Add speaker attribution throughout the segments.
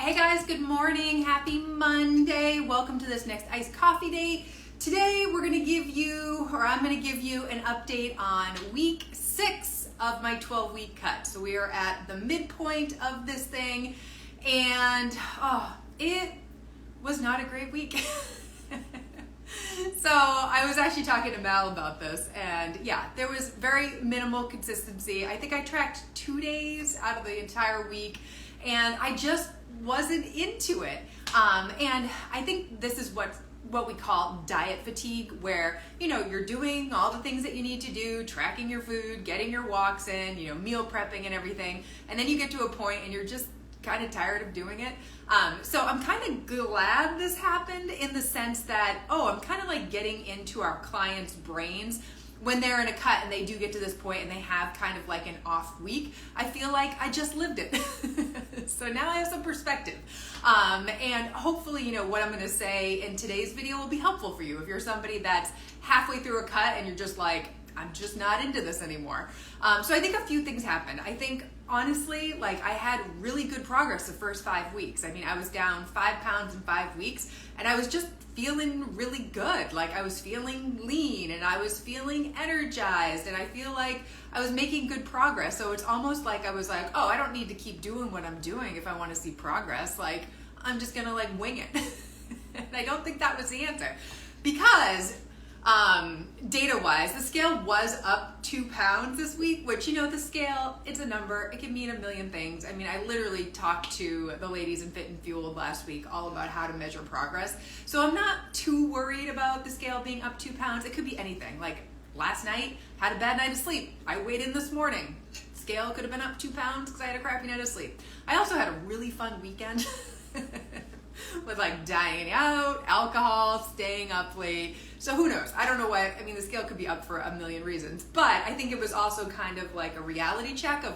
Speaker 1: Hey guys, good morning. Happy Monday. Welcome to this next iced coffee date. Today I'm going to give you an update on week 6 of my 12-week cut. So we are at the midpoint of this thing, and it was not a great week. So I was actually talking to Mal about this, and yeah, there was very minimal consistency. I think I tracked 2 days out of the entire week, and I just wasn't into it. And I think this is what we call diet fatigue, where you're doing all the things that you need to do, tracking your food, getting your walks in, meal prepping and everything, and then you get to a point and you're just kind of tired of doing it. So I'm kind of glad this happened, in the sense that, I'm kind of like getting into our clients' brains when they're in a cut and they do get to this point and they have kind of like an off week. I feel like I just lived it. So now I have some perspective. And hopefully, what I'm going to say in today's video will be helpful for you. If you're somebody that's halfway through a cut and you're just like, I'm just not into this anymore. So I think a few things happened. I think honestly, I had really good progress the first 5 weeks. I mean, I was down 5 pounds in 5 weeks, and I was just feeling really good. I was feeling lean, and I was feeling energized, and I feel like I was making good progress. So it's almost like I was like, I don't need to keep doing what I'm doing if I want to see progress. I'm just gonna wing it. And I don't think that was the answer, because data-wise, the scale was up 2 pounds this week, which, the scale, it's a number. It can mean a million things. I mean, I literally talked to the ladies in Fit and Fueled last week all about how to measure progress. So I'm not too worried about the scale being up 2 pounds. It could be anything. Last night, had a bad night of sleep. I weighed in this morning. Scale could have been up 2 pounds because I had a crappy night of sleep. I also had a really fun weekend with dining out, alcohol, staying up late. So who knows? I don't know what, the scale could be up for a million reasons, but I think it was also kind of like a reality check of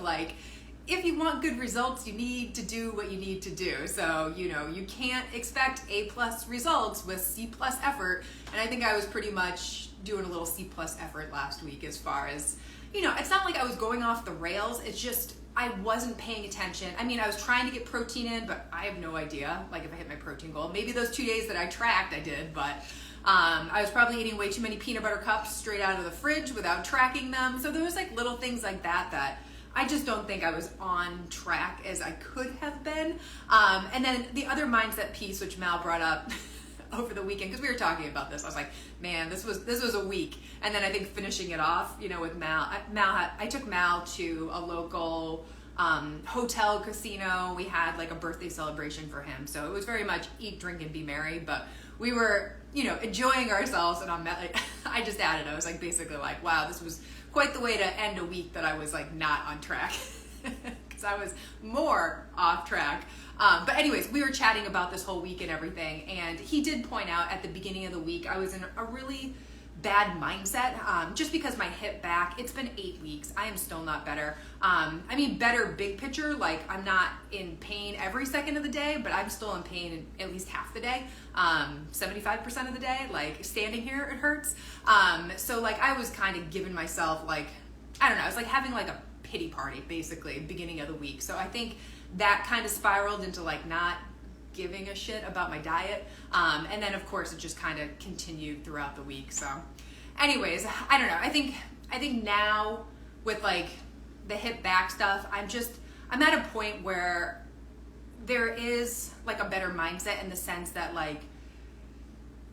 Speaker 1: if you want good results, you need to do what you need to do. So, you can't expect A+ results with C+ effort. And I think I was pretty much doing a little C+ effort last week, as far as, it's not like I was going off the rails. It's just, I wasn't paying attention. I was trying to get protein in, but I have no idea, if I hit my protein goal. Maybe those 2 days that I tracked, I did, but I was probably eating way too many peanut butter cups straight out of the fridge without tracking them. So there was little things like that I just don't think I was on track as I could have been. And then the other mindset piece, which Mal brought up over the weekend, because we were talking about this, I was like, man, this was a week. And then I think finishing it off, with Mal, I took Mal to a local hotel casino. We had a birthday celebration for him, so it was very much eat, drink, and be merry. But we were, enjoying ourselves. And I just added, I was basically wow, this was quite the way to end a week that I was not on track, because I was more off track. But anyways, we were chatting about this whole week and everything, and he did point out at the beginning of the week I was in a really bad mindset, just because my hip back, it's been 8 weeks. I am still not better. Better big picture, I'm not in pain every second of the day, but I'm still in pain at least half the day, 75% of the day. Standing here, it hurts. So I was kind of giving myself I don't know, I was having a pity party, basically, beginning of the week. So I think that kind of spiraled into not giving a shit about my diet. And then of course it just kind of continued throughout the week. So anyways, I don't know. I think now with the hip back stuff, I'm at a point where there is a better mindset, in the sense that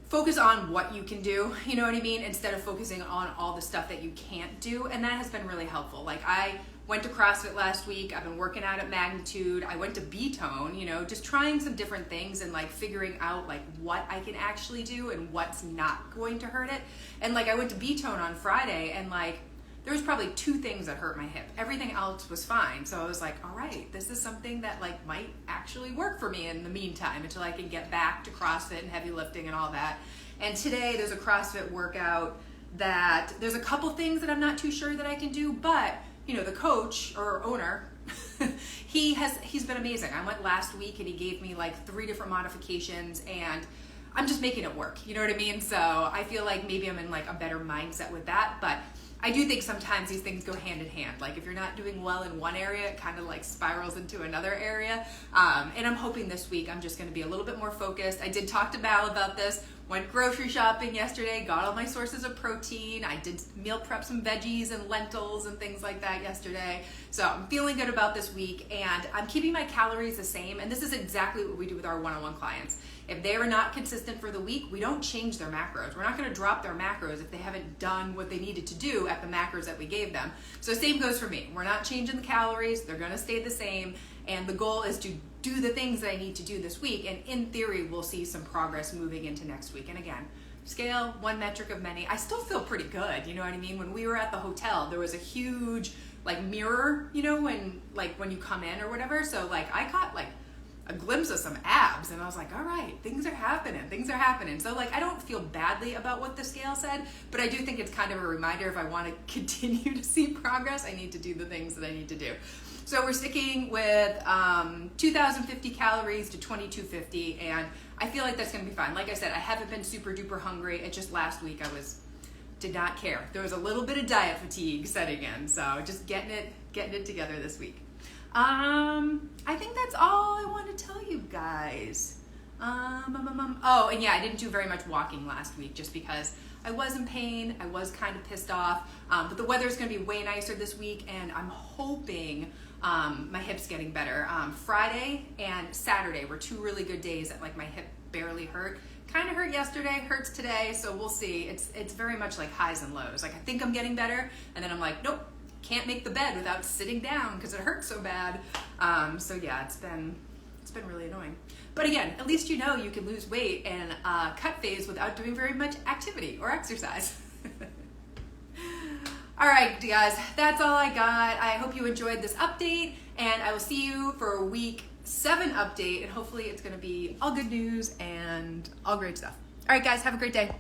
Speaker 1: focus on what you can do, you know what I mean? Instead of focusing on all the stuff that you can't do. And that has been really helpful. I went to CrossFit last week. I've been working out at Magnitude. I went to B-Tone, just trying some different things and figuring out what I can actually do and what's not going to hurt it. And I went to B-Tone on Friday, and there was probably 2 things that hurt my hip. Everything else was fine. So I was like, all right, this is something that might actually work for me in the meantime, until I can get back to CrossFit and heavy lifting and all that. And today there's a CrossFit workout that there's a couple things that I'm not too sure that I can do, but the coach or owner, he's been amazing. I went last week and he gave me 3 different modifications, and I'm just making it work. You know what I mean? So I feel maybe I'm in a better mindset with that. But I do think sometimes these things go hand in hand. Like if you're not doing well in one area, it kind of like spirals into another area. And I'm hoping this week I'm just going to be a little bit more focused. I did talk to Val about this. Went grocery shopping yesterday, got all my sources of protein. I did meal prep some veggies and lentils and things like that yesterday. So I'm feeling good about this week, and I'm keeping my calories the same. And this is exactly what we do with our one-on-one clients. If they are not consistent for the week, we don't change their macros. We're not going to drop their macros if they haven't done what they needed to do at the macros that we gave them. So same goes for me. We're not changing the calories. They're going to stay the same. And the goal is to do the things that I need to do this week. And in theory, we'll see some progress moving into next week. And again, scale, one metric of many. I still feel pretty good. You know what I mean? When we were at the hotel, there was a huge like mirror, you know, when you come in or whatever. So like I caught like a glimpse of some abs, and I was like, all right, things are happening. So like I don't feel badly about what the scale said, but I do think it's kind of a reminder if I want to continue to see progress, I need to do the things that I need to do. So we're sticking with 2,050 calories to 2,250, and I feel like that's going to be fine. Like I said, I haven't been super duper hungry. It just last week did not care. There was a little bit of diet fatigue setting in, so just getting it together this week. I think that's all I want to tell you guys. Oh, and yeah, I didn't do very much walking last week just because I was in pain. I was kind of pissed off, but the weather's going to be way nicer this week, and I'm hoping my hip's getting better. Friday and Saturday were two really good days that like my hip barely hurt. Kind of hurt yesterday, hurts today, so we'll see. It's very much like highs and lows. Like I think I'm getting better, and then I'm like, nope, can't make the bed without sitting down because it hurts so bad. So yeah, it's been really annoying. But again, at least you know you can lose weight and cut phase without doing very much activity or exercise. All right, guys, that's all I got. I hope you enjoyed this update, and I will see you for week 7 update, and hopefully it's going to be all good news and all great stuff. All right, guys, have a great day.